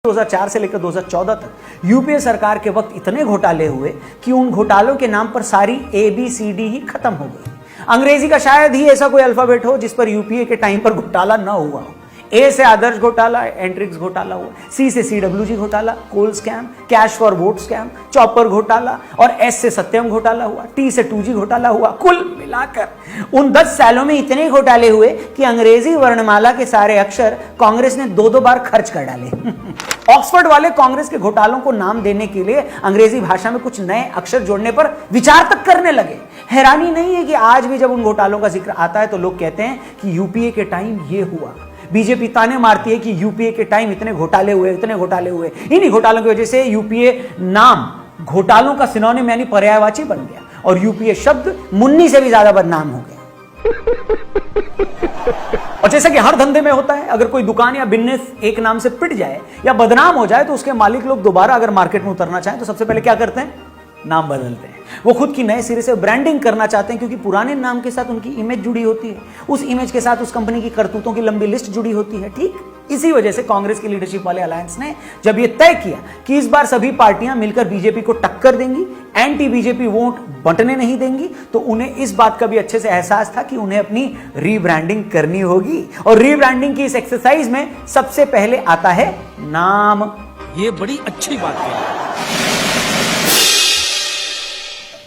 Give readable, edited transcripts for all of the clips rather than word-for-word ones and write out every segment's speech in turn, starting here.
2004 से लेकर 2014 तक यूपीए सरकार के वक्त इतने घोटाले हुए कि उन घोटालों के नाम पर सारी ABCD ही खत्म हो गई। अंग्रेजी का शायद ही ऐसा कोई अल्फाबेट हो जिस पर यूपीए के टाइम पर घोटाला न हुआ हो। A से आदर्श घोटाला, एंट्रिक्स घोटाला हुआ, C से CWG घोटाला, coal scam, cash for vote scam, chopper घोटाला और S से सत्यम घोटाला हुआ, T से 2G घोटाला हुआ। कुल मिलाकर उन 10 सालों में इतने घोटाले हुए कि अंग्रेजी वर्णमाला के सारे अक्षर कांग्रेस ने 2-2 बार खर्च कर डाले। ऑक्सफोर्ड वाले कांग्रेस के घोटालों को नाम देने के लिए अंग्रेजी भाषा में कुछ नए अक्षर जोड़ने पर विचार तक करने लगे। हैरानी नहीं है कि आज भी जब उन घोटालों का जिक्र आता है तो लोग कहते हैं कि यूपीए के टाइम ये हुआ। बीजेपी ताने मारती है कि यूपीए के टाइम इतने घोटाले हुए, इतने घोटाले हुए। इन्हीं घोटालों की वजह से यूपीए नाम घोटालों का सिनोनिम यानी पर्यायवाची बन गया और यूपीए शब्द मुन्नी से भी ज्यादा बदनाम हो गया। और जैसा कि हर धंधे में होता है, अगर कोई दुकान या बिजनेस एक नाम से पिट जाए या बदनाम हो जाए तो उसके मालिक लोग दोबारा अगर मार्केट में उतरना चाहें तो सबसे पहले क्या करते हैं? नाम बदलते हैं। वो खुद की नए सिरे से ब्रांडिंग करना चाहते हैं क्योंकि पुराने नाम के साथ उनकी इमेज जुड़ी होती है, उस इमेज के साथ उस कंपनी की करतूतों की लंबी लिस्ट जुड़ी होती है। ठीक इसी वजह से कांग्रेस की लीडरशिप वाले अलायंस ने जब ये तय किया कि इस बार सभी पार्टियां मिलकर बीजेपी को टक्कर देंगी, एंटी बीजेपी वोट बंटने नहीं देंगी, तो उन्हें इस बात का भी अच्छे से एहसास था कि उन्हें अपनी रीब्रांडिंग करनी होगी। और रीब्रांडिंग की इस एक्सरसाइज में सबसे पहले आता है नाम। ये बड़ी अच्छी बात है।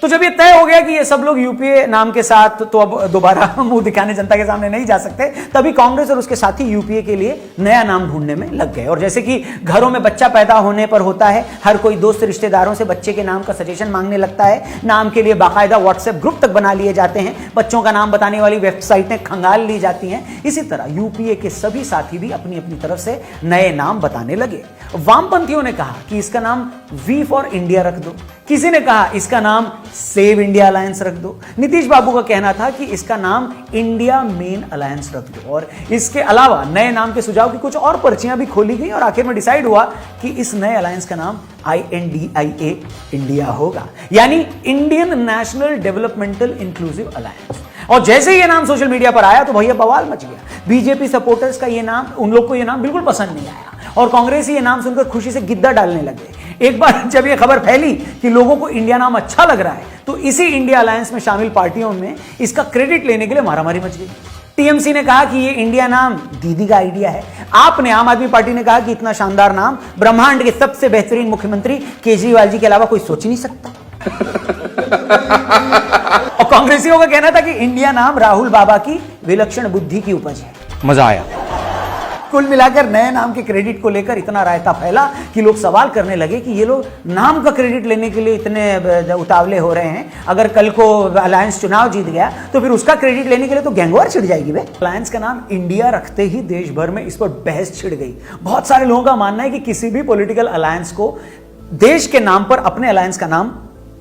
तो जब ये तय हो गया कि ये सब लोग यूपीए नाम के साथ तो अब दोबारा मुंह दिखाने जनता के सामने नहीं जा सकते, तभी कांग्रेस और उसके साथी यूपीए के लिए नया नाम ढूंढने में लग गए। और जैसे कि घरों में बच्चा पैदा होने पर होता है, हर कोई दोस्त रिश्तेदारों से बच्चे के नाम का सजेशन मांगने लगता है। नाम के लिए बाकायदा व्हाट्सएप ग्रुप तक बना लिए जाते हैं, बच्चों का नाम बताने वाली वेबसाइटें खंगाल ली जाती हैं। इसी तरह यूपीए के सभी साथी भी अपनी अपनी तरफ से नए नाम बताने लगे। वामपंथियों ने कहा कि इसका नाम वी फॉर इंडिया रख दो, किसी ने कहा इसका नाम सेव इंडिया अलायंस रख दो। नीतीश बाबू का कहना था कि इसका नाम इंडिया मेन अलायंस रख दो। और इसके अलावा नए नाम के सुझाव की कुछ और पर्चियां भी खोली गई और आखिर में डिसाइड हुआ कि इस नए अलायंस का नाम INDIA इंडिया होगा, यानी Indian national developmental inclusive alliance. और जैसे ही ये नाम सोशल मीडिया पर आया तो भैया बवाल मच गया। बीजेपी सपोर्टर्स का ये नाम, उन लोग को ये नाम बिल्कुल पसंद नहीं आया और कांग्रेसी ये नाम सुनकर खुशी से गिद्दा डालने लगे। एक बार जब ये खबर फैली कि लोगों को इंडिया नाम अच्छा लग रहा है तो इसी इंडिया अलायंस में शामिल पार्टियों में इसका क्रेडिट लेने के लिए मारामारी मच गई। टीएमसी ने कहा कि ये इंडिया नाम दीदी का आइडिया है। आपने, आम आदमी पार्टी ने कहा कि इतना शानदार नाम ब्रह्मांड के सबसे बेहतरीन मुख्यमंत्री केजरीवाल जी के अलावा कोई सोच ही नहीं सकता। और कांग्रेसियों का कहना था कि इंडिया नाम राहुल बाबा की विलक्षण बुद्धि की उपज है। मजा आया। कुल मिलाकर नए नाम के क्रेडिट को लेकर इतना रायता फैला कि लोग सवाल करने लगे कि ये लोग नाम का क्रेडिट लेने के लिए इतने उतावले हो रहे हैं। अगर कल को अलायंस चुनाव जीत गया तो फिर उसका क्रेडिट लेने के लिए तो गैंगवार छिड़ जाएगी। वे अलायंस का नाम इंडिया रखते ही देश भर में इस पर बहस छिड़ गई। बहुत सारे लोगों का मानना है कि किसी भी पॉलिटिकल अलायंस को देश के नाम पर अपने अलायंस का नाम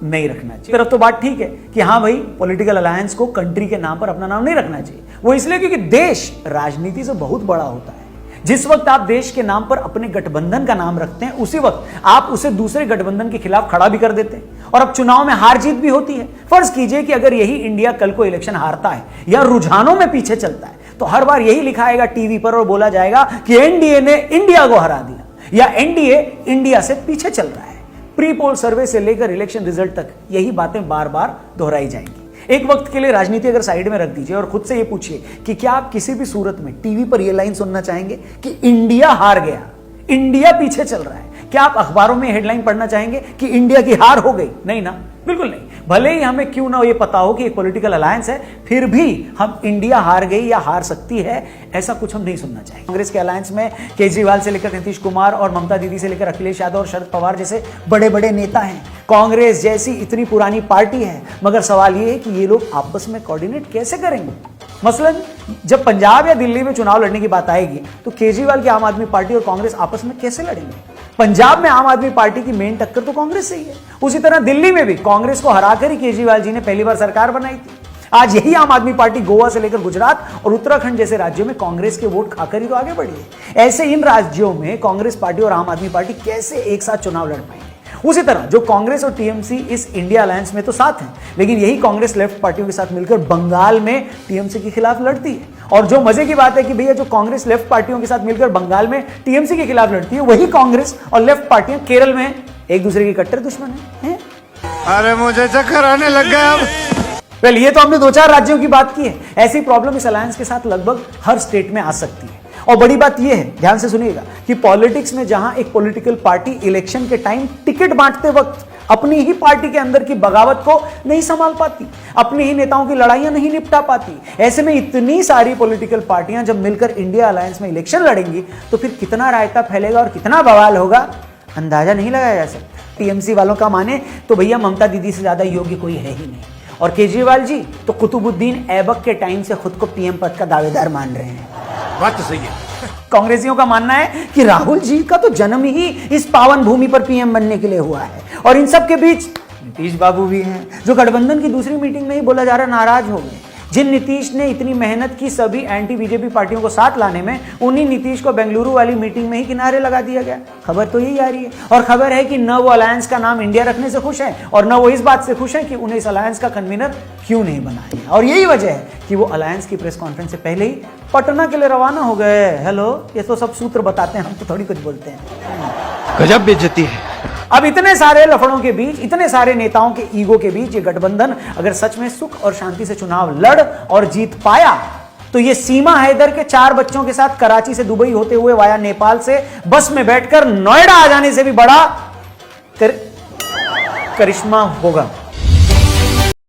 नहीं रखना चाहिए। तरफ तो बात ठीक है कि हाँ भाई, पॉलिटिकल अलायंस को कंट्री के नाम पर अपना नाम नहीं रखना चाहिए। वो इसलिए क्योंकि देश राजनीति से बहुत बड़ा होता है। जिस वक्त आप देश के नाम पर अपने गठबंधन का नाम रखते हैं उसी वक्त आप उसे दूसरे गठबंधन के खिलाफ खड़ा भी कर देते हैं और अब चुनाव में हार जीत भी होती है। फर्ज कीजिए कि अगर यही इंडिया कल को इलेक्शन हारता है या रुझानों में पीछे चलता है तो हर बार यही लिखा आएगा टीवी पर और बोला जाएगा कि एनडीए ने इंडिया को हरा दिया या एनडीए इंडिया से पीछे चल रहा है। प्री पोल सर्वे से लेकर इलेक्शन रिजल्ट तक यही बातें बार बार दोहराई जाएंगी। एक वक्त के लिए राजनीति अगर साइड में रख दीजिए और खुद से ये पूछिए कि क्या आप किसी भी सूरत में टीवी पर ये लाइन सुनना चाहेंगे कि इंडिया हार गया, इंडिया पीछे चल रहा है? क्या आप अखबारों में हेडलाइन पढ़ना चाहेंगे कि इंडिया की हार हो गई? नहीं ना, बिल्कुल नहीं। भले ही हमें क्यों ना ये पता हो कि एक पॉलिटिकल अलायंस है, फिर भी हम इंडिया हार गई या हार सकती है ऐसा कुछ हम नहीं सुनना चाहेंगे। कांग्रेस के अलायंस में केजरीवाल से लेकर नीतीश कुमार और ममता दीदी से लेकर अखिलेश यादव और शरद पवार जैसे बड़े बड़े नेता हैं। कांग्रेस जैसी इतनी पुरानी पार्टी है, मगर सवाल ये है कि ये लोग आपस में कोऑर्डिनेट कैसे करेंगे? मसलन जब पंजाब या दिल्ली में चुनाव लड़ने की बात आएगी तो केजरीवाल की आम आदमी पार्टी और कांग्रेस आपस में कैसे लड़ेंगे? पंजाब में आम आदमी पार्टी की मेन टक्कर तो कांग्रेस से ही है। उसी तरह दिल्ली में भी कांग्रेस को हराकर ही केजरीवाल जी ने पहली बार सरकार बनाई थी। आज यही आम आदमी पार्टी गोवा से लेकर गुजरात और उत्तराखंड जैसे राज्यों में कांग्रेस के वोट खाकर ही तो आगे बढ़ी है। ऐसे इन राज्यों में कांग्रेस पार्टी और आम आदमी पार्टी कैसे एक साथ चुनाव लड़ पाएंगे? उसी तरह जो कांग्रेस और टीएमसी इस इंडिया अलायंस में तो साथ हैं, लेकिन यही कांग्रेस लेफ्ट पार्टियों के साथ मिलकर बंगाल में टीएमसी के खिलाफ लड़ती है और जो मजे की बात है कि भैया जो कांग्रेस लेफ्ट पार्टियों के साथ मिलकर बंगाल में टीएमसी के खिलाफ लड़ती है, वही कांग्रेस और लेफ्ट पार्टियां केरल में एक दूसरे की कट्टर दुश्मन है? अरे मुझे चक्कर आने लग गया अब। वेल, ये तो हमने 2-4 राज्यों की बात की है। ऐसी प्रॉब्लम इस अलायंस के साथ लगभग हर स्टेट में आ सकती है। और बड़ी बात यह है, ध्यान से सुनिएगा, कि पॉलिटिक्स में जहां एक पॉलिटिकल पार्टी इलेक्शन के टाइम टिकट बांटते वक्त अपनी ही पार्टी के अंदर की बगावत को नहीं संभाल पाती, अपने ही नेताओं की लड़ाइयां नहीं निपटा पाती, ऐसे में इतनी सारी पॉलिटिकल पार्टियां जब मिलकर इंडिया अलायंस में इलेक्शन लड़ेंगी तो फिर कितना रायता फैलेगा और कितना बवाल होगा, अंदाजा नहीं लगाया जा सकता। टीएमसी वालों का माने तो भैया ममता दीदी से ज्यादा योग्य कोई है ही नहीं, और केजरीवाल जी तो कुतुबुद्दीन ऐबक के टाइम से खुद को पीएम पद का दावेदार मान रहे हैं। बात तो सही है। कांग्रेसियों का मानना है कि राहुल जी का तो जन्म ही इस पावन भूमि पर पीएम बनने के लिए हुआ है, और इन सब के बीच नीतीश बाबू भी हैं, जो गठबंधन की दूसरी मीटिंग में ही बोला जा रहा नाराज हो गए। जिन नीतीश ने इतनी मेहनत की सभी एंटी बीजेपी पार्टियों को साथ लाने में, उन्हीं नीतीश को बेंगलुरु वाली मीटिंग में ही किनारे लगा दिया गया। खबर तो यही आ रही है, और खबर है कि न वो अलायंस का नाम इंडिया रखने से खुश है और न वो इस बात से खुश है कि उन्हें इस अलायंस का कन्वीनर क्यों नहीं बनाया गया। और यही वजह है कि वो अलायंस की प्रेस कॉन्फ्रेंस से पहले ही पटना के लिए रवाना हो गए। हेलो, ये तो सब सूत्र बताते हैं, हम तो थोड़ी कुछ बोलते हैं। गजब बेइज्जती है। अब इतने सारे लफड़ों के बीच, इतने सारे नेताओं के ईगो के बीच ये गठबंधन अगर सच में सुख और शांति से चुनाव लड़ और जीत पाया तो ये सीमा हैदर के 4 बच्चों के साथ कराची से दुबई होते हुए वाया नेपाल से बस में बैठकर नोएडा आ जाने से भी बड़ा करिश्मा होगा।